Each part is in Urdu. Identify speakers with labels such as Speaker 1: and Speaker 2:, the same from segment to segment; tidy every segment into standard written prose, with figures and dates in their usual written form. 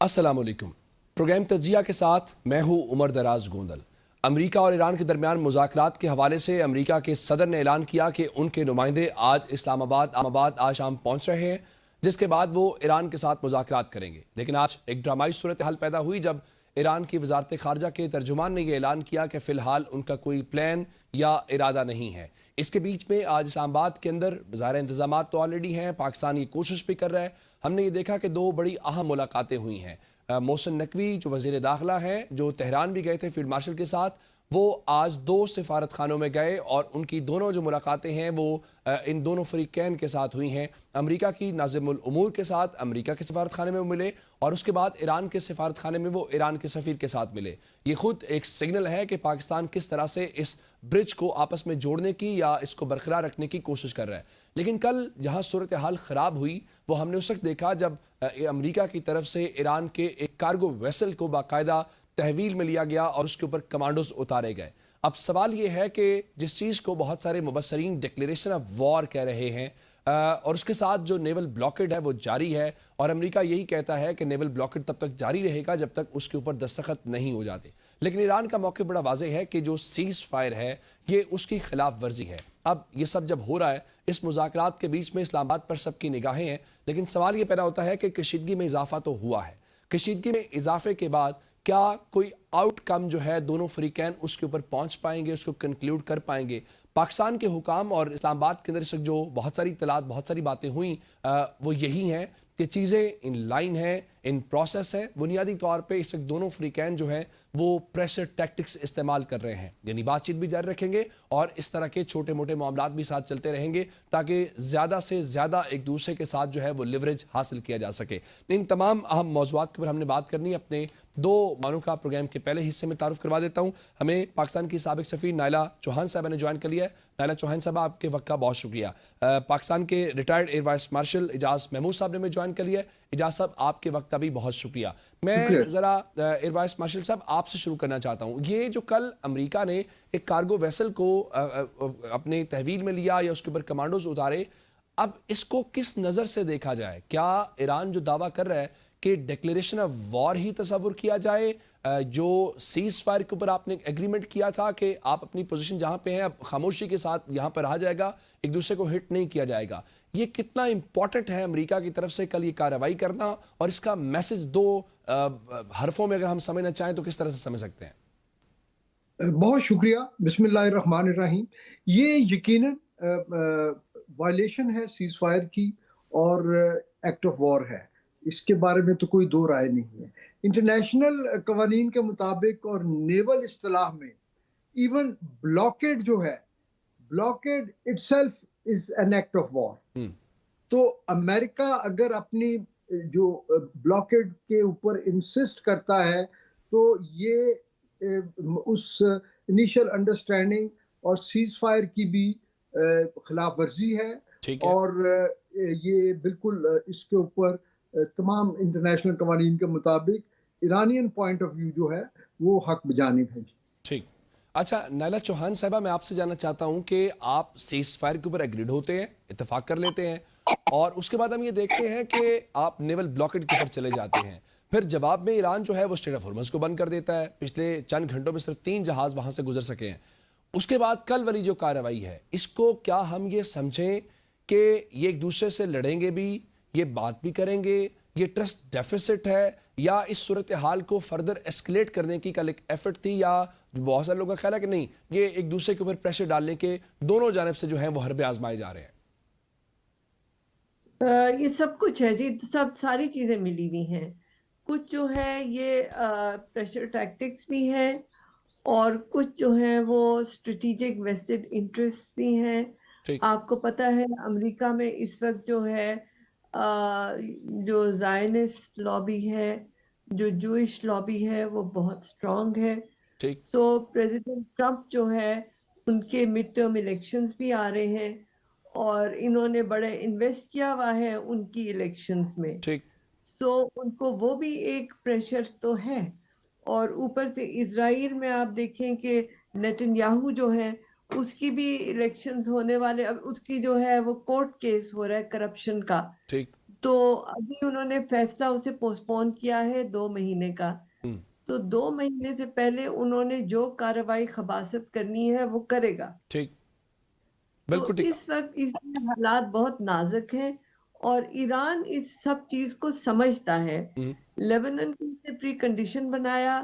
Speaker 1: السلام علیکم۔ پروگرام تجزیہ کے ساتھ میں ہوں عمر دراز گوندل۔ امریکہ اور ایران کے درمیان مذاکرات کے حوالے سے امریکہ کے صدر نے اعلان کیا کہ ان کے نمائندے آج اسلام آباد آج شام پہنچ رہے ہیں، جس کے بعد وہ ایران کے ساتھ مذاکرات کریں گے۔ لیکن آج ایک ڈرامائی صورتحال پیدا ہوئی جب ایران کی وزارت خارجہ کے ترجمان نے یہ اعلان کیا کہ فی الحال ان کا کوئی پلان یا ارادہ نہیں ہے۔ اس کے بیچ میں آج اسلام آباد کے اندر ظاہر انتظامات تو آلریڈی ہیں، پاکستان یہ کوشش بھی کر رہا ہے۔ ہم نے یہ دیکھا کہ دو بڑی اہم ملاقاتیں ہوئی ہیں۔ محسن نقوی جو وزیر داخلہ ہیں، جو تہران بھی گئے تھے فیلڈ مارشل کے ساتھ، وہ آج دو سفارت خانوں میں گئے اور ان کی دونوں جو ملاقاتیں ہیں وہ ان دونوں فریقین کے ساتھ ہوئی ہیں۔ امریکہ کی ناظم الامور کے ساتھ امریکہ کے سفارت خانے میں وہ ملے اور اس کے بعد ایران کے سفارت خانے میں وہ ایران کے سفیر کے ساتھ ملے۔ یہ خود ایک سگنل ہے کہ پاکستان کس طرح سے اس برج کو آپس میں جوڑنے کی یا اس کو برقرار رکھنے کی کوشش کر رہا ہے۔ لیکن کل جہاں صورتحال خراب ہوئی وہ ہم نے اس وقت دیکھا جب امریکہ کی طرف سے ایران کے ایک کارگو ویسل کو باقاعدہ تحویل میں لیا گیا اور اس کے اوپر کمانڈوز اتارے گئے۔ اب سوال یہ ہے کہ جس چیز کو بہت سارے مبصرین ڈکلیریشن آف وار کہہ رہے ہیں اور اس کے ساتھ جو نیول بلاکڈ ہے وہ جاری ہے، اور امریکہ یہی کہتا ہے کہ نیول بلاکڈ تب تک جاری رہے گا جب تک اس کے اوپر دستخط نہیں ہو جاتے۔ لیکن ایران کا موقف بڑا واضح ہے کہ جو سیز فائر ہے یہ اس کی خلاف ورزی ہے۔ اب یہ سب جب ہو رہا ہے، اس مذاکرات کے بیچ میں اسلام آباد پر سب کی نگاہیں ہیں، لیکن سوال یہ پیدا ہوتا ہے کہ کشیدگی میں اضافہ تو ہوا ہے۔ کشیدگی میں اضافے کے بعد کیا کوئی آؤٹ کم جو ہے دونوں فریقین اس کے اوپر پہنچ پائیں گے، اس کو کنکلیوڈ کر پائیں گے؟ پاکستان کے حکام اور اسلام آباد کے اندر اس وقت جو بہت ساری اطلاعات بہت ساری باتیں ہوئیں وہ یہی ہیں کہ چیزیں ان لائن ہیں، ان پروسیس ہیں۔ بنیادی طور پہ اس وقت دونوں فریقین جو ہیں وہ پریشر ٹیکٹکس استعمال کر رہے ہیں، یعنی بات چیت بھی جاری رکھیں گے اور اس طرح کے چھوٹے موٹے معاملات بھی ساتھ چلتے رہیں گے تاکہ زیادہ سے زیادہ ایک دوسرے کے ساتھ جو ہے وہ لیوریج حاصل کیا جا سکے۔ ان تمام اہم موضوعات کے اوپر ہم نے بات کرنی ہے۔ اپنے دو مانوں کا پروگرام کے پہلے حصے میں تعارف کروا دیتا ہوں۔ ہمیں پاکستان کی سابق سفیر نائلہ چوہان صاحبہ نے جوائن کر لیا ہے۔ نائلہ چوہان صاحبہ، آپ کے وقت کا بہت شکریہ۔ پاکستان کے ریٹائرڈ ایئر وائس مارشل اعجاز محمود صاحب نے ہمیں جوائن کر لیا ہے۔ اعجاز صاحب، آپ کے وقت کا بھی بہت شکریہ۔ میں ذرا ایئر وائس مارشل صاحب آپ سے شروع کرنا چاہتا ہوں۔ یہ جو کل امریکہ نے ایک کارگو ویسل کو اپنے تحویل میں لیا یا اس کے اوپر کمانڈوز اتارے، اب اس کو کس نظر سے دیکھا جائے؟ کیا ایران جو دعویٰ کر رہا ہے کہ ڈکلیریشن آف وار ہی تصور کیا جائے؟ جو سیز فائر کے اوپر آپ نے ایگریمنٹ کیا تھا کہ آپ اپنی پوزیشن جہاں پہ ہیں اب خاموشی کے ساتھ یہاں پر رہا جائے گا، ایک دوسرے کو ہٹ نہیں کیا جائے گا، یہ کتنا امپورٹنٹ ہے امریکہ کی طرف سے کل یہ کارروائی کرنا، اور اس کا میسج دو حرفوں میں اگر ہم سمجھنا چاہیں تو کس طرح سے سمجھ سکتے ہیں؟
Speaker 2: بہت شکریہ۔ بسم اللہ الرحمن الرحیم۔ یہ یقیناً وائلیشن ہے سیز فائر کی اور ایکٹ آف وار ہے، اس کے بارے میں تو کوئی دو رائے نہیں ہے۔ انٹرنیشنل قوانین کے مطابق اور نیول اصطلاح میں ایون بلاکیڈ جو ہے، blockade itself is an act of war. تو امریکہ اگر اپنی جو بلاکیڈ کے اوپر انسسٹ کرتا ہے تو یہ اس انیشل انڈرسٹینڈنگ اور سیز فائر کی بھی خلاف ورزی ہے، اور یہ بالکل اس کے اوپر تمام انٹرنیشنل قوانین کے مطابق ایرانین پوائنٹ آف ویو جو ہے وہ حق بجانب ہے۔
Speaker 1: ٹھیک۔ اچھا نائلہ چوہان صاحبہ، میں آپ سے جاننا چاہتا ہوں کہ آپ سیز فائر کے اوپر ایگریڈ ہوتے ہیں، اتفاق کر لیتے ہیں، اور اس کے بعد ہم یہ دیکھتے ہیں کہ آپ نیول بلاکڈ کے اوپر چلے جاتے ہیں، پھر جواب میں ایران جو ہے وہ اسٹریٹ آف ہرمز کو بند کر دیتا ہے۔ پچھلے چند گھنٹوں میں صرف 3 جہاز وہاں سے گزر سکے ہیں۔ اس کے بعد کل والی جو کارروائی ہے، اس کو کیا ہم یہ سمجھیں کہ یہ ایک دوسرے سے لڑیں گے بھی، یہ بات بھی کریں گے، یہ ٹرسٹ ڈیفیسٹ ہے، یا اس صورتحال کو فردر ایسکلیٹ کرنے کی کل ایک ایفرٹ تھی، یا بہت سارے لوگوں کا خیال ہے کہ نہیں، یہ ایک دوسرے کے اوپر پریشر ڈالنے کے دونوں جانب سے جو ہیں وہ حربے آزمائے جا رہے ہیں؟
Speaker 3: یہ سب کچھ ہے جی، ساری چیزیں ملی ہوئی ہیں۔ کچھ جو ہے یہ پریشر ٹیکٹکس بھی ہیں، اور کچھ جو ہیں وہ اسٹریٹجک ویسٹڈ انٹرسٹ بھی ہیں۔ آپ کو پتہ ہے امریکہ میں اس وقت جو ہے جو زائنسٹ لابی ہے، جو جوئش لابی ہے، وہ بہت اسٹرانگ ہے۔ تو پریزیڈنٹ ٹرمپ جو ہے ان کے مڈ ٹرم الیکشنز بھی آ رہے ہیں، اور انہوں نے بڑے انویسٹ کیا ہوا ہے ان کی الیکشنز میں، سو ان کو وہ بھی ایک پریشر تو ہے۔ اور اوپر سے اسرائیل میں آپ دیکھیں کہ نیتن یاہو جو ہے اس کی بھی الیکشنز ہونے والے، اب اس کی جو ہے وہ کورٹ کیس ہو رہا ہے کرپشن کا، تو ابھی انہوں نے فیصلہ اسے پوسٹپون کیا ہے 2 مہینے کا.
Speaker 1: ہم،
Speaker 3: تو 2 مہینے سے پہلے انہوں نے جو کارروائی خباثت کرنی ہے وہ کرے گا.
Speaker 1: ٹھیک،
Speaker 3: تو
Speaker 1: بالکل ٹھیک.
Speaker 3: اس وقت اس میں حالات بہت نازک ہیں اور ایران اس سب چیز کو سمجھتا ہے.
Speaker 1: ہم،
Speaker 3: لیبنن کو اس نے پری کنڈیشن بنایا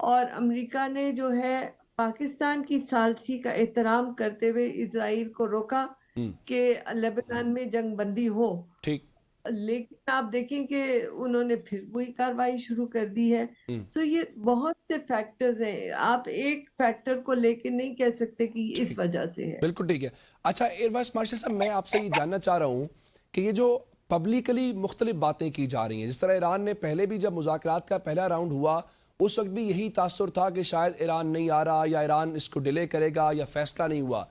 Speaker 3: اور امریکہ نے جو ہے پاکستان کی ثالثی کا احترام کرتے ہوئے اسرائیل کو روکا
Speaker 1: ہم،
Speaker 3: کہ لیبنان میں جنگ بندی ہو.
Speaker 1: ٹھیک.
Speaker 3: لیکن آپ دیکھیں کہ انہوں نے پھر وہی کاروائی شروع کر دی ہے.
Speaker 1: ہم،
Speaker 3: تو یہ بہت سے فیکٹرز ہیں، آپ ایک فیکٹر کو لے کے نہیں کہہ سکتے کہ یہ اس
Speaker 1: ٹھیک،
Speaker 3: وجہ سے ہے.
Speaker 1: بالکل ٹھیک ہے. اچھا ایئر وائس مارشل صاحب، میں آپ سے یہ جاننا چاہ رہا ہوں کہ یہ جو پبلکلی مختلف باتیں کی جا رہی ہیں، جس طرح ایران نے پہلے بھی جب مذاکرات کا پہلا راؤنڈ ہوا اس وقت بھی یہی تاثر تھا کہ شاید ایران نہیں آ رہا یا ایران اس کو ڈیلے کرے گا یا فیصلہ نہیں ہوا،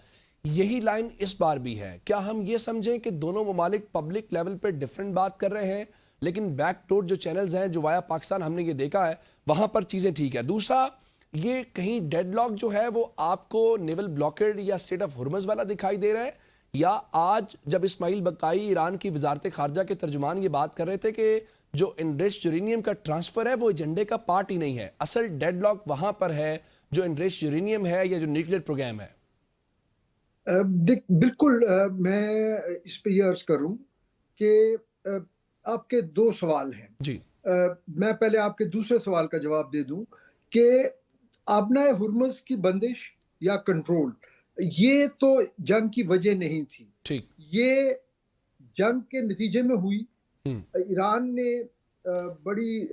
Speaker 1: یہی لائن اس بار بھی ہے. کیا ہم یہ سمجھیں کہ دونوں ممالک پبلک لیول پہ ڈیفرنٹ بات کر رہے ہیں لیکن بیک ڈور جو چینلز ہیں جو وایا پاکستان ہم نے یہ دیکھا ہے وہاں پر چیزیں ٹھیک ہے؟ دوسرا، یہ کہیں ڈیڈ لاک جو ہے وہ آپ کو نیول بلاکیڈ یا اسٹیٹ آف ہرمز والا دکھائی دے رہا ہے، یا آج جب اسماعیل بقائی ایران کی وزارت خارجہ کے ترجمان یہ بات کر رہے تھے کہ جو انریچڈ یورینیم کا ٹرانسفر ہے وہ ایجنڈے کا پارٹ ہی نہیں ہے، اصل ڈیڈ لاک وہاں پر ہے جو انریچڈ یورینیم ہے یا جو نیوکلیئر پروگرام ہے؟
Speaker 2: بالکل میں اس پہ یہ عرض کروں کہ آپ کے 2 سوال ہیں.
Speaker 1: جی.
Speaker 2: میں پہلے آپ کے دوسرے سوال کا جواب دے دوں کہ آبنائے ہرمز کی بندش یا کنٹرول یہ تو جنگ کی وجہ نہیں تھی،
Speaker 1: ٹھیک.
Speaker 2: یہ جنگ کے نتیجے میں ہوئی.
Speaker 1: ہم،
Speaker 2: ایران نے بڑی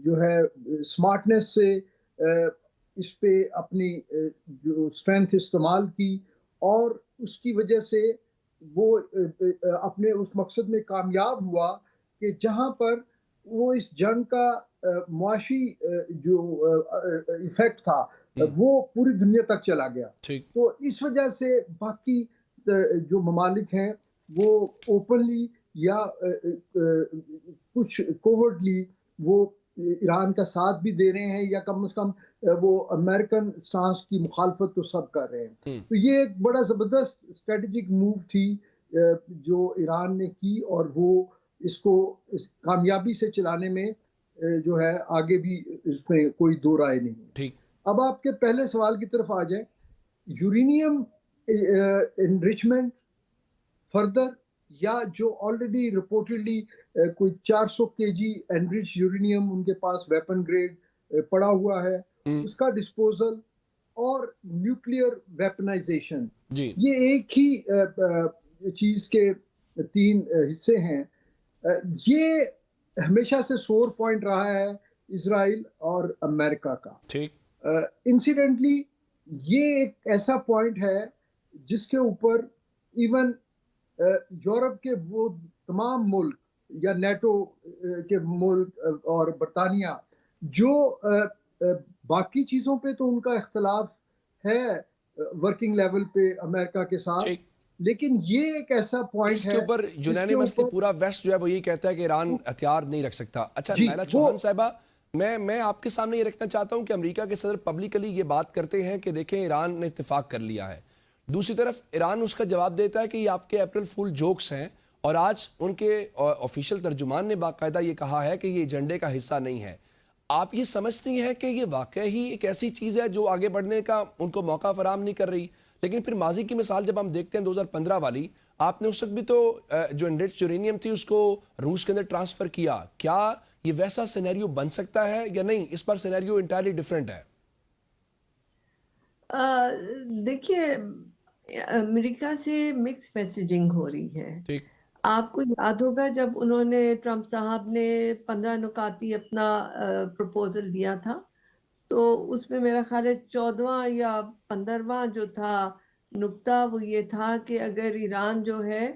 Speaker 2: جو ہے سمارٹنس سے اس پہ اپنی جو اسٹرینتھ استعمال کی اور اس کی وجہ سے وہ اپنے اس مقصد میں کامیاب ہوا کہ جہاں پر وہ اس جنگ کا معاشی جو ایفیکٹ تھا وہ پوری دنیا تک چلا گیا.
Speaker 1: ٹھیک.
Speaker 2: تو اس وجہ سے باقی جو ممالک ہیں وہ اوپنلی یا کچھ کوورٹلی وہ ایران کا ساتھ بھی دے رہے ہیں یا کم از کم وہ امریکن سٹانس کی مخالفت تو سب کر رہے ہیں. تو یہ ایک بڑا زبردست اسٹریٹجک موو تھی جو ایران نے کی اور وہ اس کو اس کامیابی سے چلانے میں جو ہے آگے بھی اس میں کوئی دو رائے نہیں ہے.
Speaker 1: ٹھیک.
Speaker 2: اب آپ کے پہلے سوال کی طرف آ جائیں، یورینیم انریچمنٹ فردر یا جو آلریڈی رپورٹڈلی کوئی 400 کے جی انریچ یورینیم ان کے پاس ویپن گریڈ پڑا ہوا ہے، اس کا ڈسپوزل اور نیوکلیئر ویپنائزیشن،
Speaker 1: جی.
Speaker 2: یہ ایک ہی چیز کے 3 حصے ہیں. یہ ہمیشہ سے سور پوائنٹ رہا ہے اسرائیل اور امریکہ کا.
Speaker 1: ٹھیک.
Speaker 2: انسیڈنٹلی یہ ایک ایسا پوائنٹ ہے جس کے اوپر ایون یورپ کے وہ تمام ملک یا نیٹو کے ملک اور برطانیہ جو باقی چیزوں پہ تو ان کا اختلاف ہے ورکنگ لیول پہ امریکہ کے ساتھ، لیکن یہ ایک ایسا پوائنٹ ہے
Speaker 1: اس کے اوپر یونینیمسلی پورا ویسٹ جو ہے وہ یہ کہتا ہے کہ ایران ہتھیار نہیں رکھ سکتا. اچھا نائلہ چوہان صاحبہ، میں آپ کے سامنے یہ رکھنا چاہتا ہوں کہ امریکہ کے صدر پبلکلی یہ بات کرتے ہیں کہ دیکھیں ایران نے اتفاق کر لیا ہے، دوسری طرف ایران اس کا جواب دیتا ہے کہ یہ آپ کے اپریل فول جوکس ہیں، اور آج ان کے آفیشیل ترجمان نے باقاعدہ یہ کہا ہے کہ یہ ایجنڈے کا حصہ نہیں ہے. آپ یہ سمجھتی ہیں کہ یہ واقعی ہی ایک ایسی چیز ہے جو آگے بڑھنے کا ان کو موقع فراہم نہیں کر رہی؟ لیکن پھر ماضی کی مثال جب ہم دیکھتے ہیں 2015 والی، آپ نے اس وقت بھی تو جو انریچڈ یورینیم تھی اس کو روس کے اندر ٹرانسفر کیا، کیا یہ ویسا سینیریو بن سکتا ہے یا نہیں؟ اس پر سینیریو انٹائرلی ڈیفرنٹ ہے.
Speaker 3: دیکھیے امریکہ سے مکس میسیجنگ ہو رہی ہے.
Speaker 1: ٹھیک.
Speaker 3: آپ کو یاد ہوگا جب انہوں نے ٹرمپ صاحب نے 15 نکاتی اپنا پروپوزل دیا تھا، تو اس میں میرا خیال ہے 14واں یا 15واں جو تھا نکتہ وہ یہ تھا کہ اگر ایران جو ہے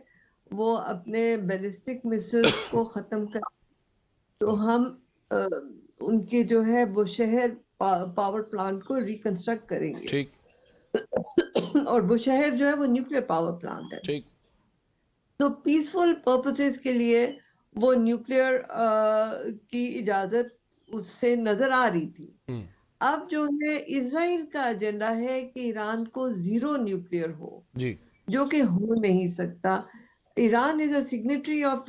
Speaker 3: وہ اپنے بیلسٹک میسائلز کو ختم کر تو ہم ان کے جو ہے وہ شہر پاور پلانٹ کو ریکنسٹرکٹ کریں گے.
Speaker 1: ٹھیک.
Speaker 3: اور وہ شہر جو ہے وہ نیوکلیئر پاور پلانٹ ہے.
Speaker 1: ٹھیک.
Speaker 3: تو پیسفل پرپسز کے لیے وہ نیوکلیئر کی اجازت اس سے نظر آ رہی تھی. اب جو ہے اسرائیل کا ایجنڈا ہے کہ ایران کو 0 نیوکلیئر ہو،
Speaker 1: جی.
Speaker 3: جو کہ ہو نہیں سکتا. Iran is a signatory of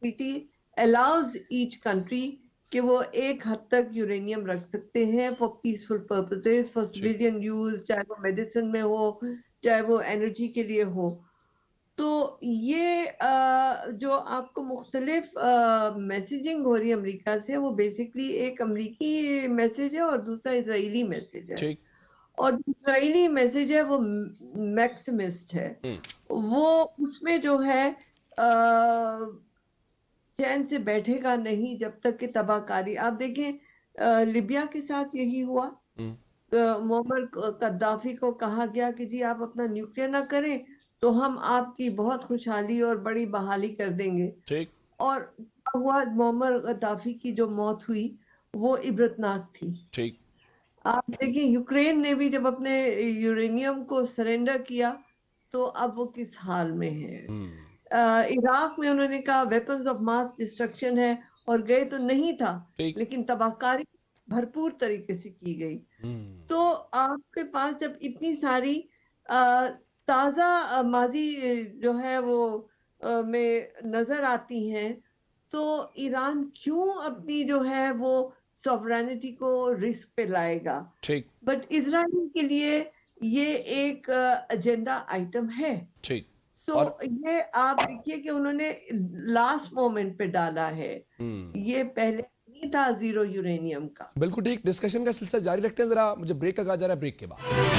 Speaker 3: treaty allows each country کہ وہ ایک حد تک یورینیم رکھ سکتے ہیں for peaceful purposes, for civilian use, چاہے وہ میڈیسن میں ہو, چاہے وہ انرجی کے لیے ہو. تو یہ جو آپ کو مختلف میسیجنگ ہو رہی ہے امریکہ سے, وہ بیسکلی ایک امریکی میسیج ہے اور دوسرا اسرائیلی میسیج ہے.
Speaker 1: ٹھیک.
Speaker 3: اور اسرائیلی میسیج ہے وہ میکسمسٹ ہے. وہ اس میں جو ہے چین سے بیٹھے گا نہیں جب تک کہ تباہ کاری. آپ دیکھیں لیبیا کے ساتھ یہی ہوا. معمر قذافی کو کہا گیا کہ جی آپ اپنا نیوکلیئر نہ کریں تو ہم آپ کی بہت خوشحالی اور بڑی بحالی کر دیں گے.
Speaker 1: ٹھیک.
Speaker 3: اور ہوا معمر قذافی کی جو موت ہوئی وہ عبرتناک تھی.
Speaker 1: ٹھیک.
Speaker 3: آپ دیکھیں یوکرین نے بھی جب اپنے یورینیم کو سرنڈر کیا تو اب وہ کس حال میں ہے. عراق میں انہوں نے کہا ویپنز آف ماس ڈسٹرکشن ہے اور گئے تو نہیں تھا لیکن تباہ کاری بھرپور طریقے سے کی گئی. تو آپ کے پاس جب اتنی ساری تازہ ماضی جو ہے وہ میں نظر آتی ہیں تو ایران کیوں اپنی جو ہے وہ سوورینٹی کو رسک پہ لائے گا. بٹ اسرائیل کے لیے یہ ایک ایجنڈا آئٹم ہے.
Speaker 1: ٹھیک.
Speaker 3: تو یہ آپ دیکھیے کہ انہوں نے لاسٹ مومنٹ پہ ڈالا ہے. یہ پہلے نہیں تھا زیرو یورینیم کا.
Speaker 1: بالکل ٹھیک. ڈسکشن کا سلسلہ جاری رکھتے ہیں, ذرا مجھے بریک کا کہا جا رہا ہے, بریک کے بعد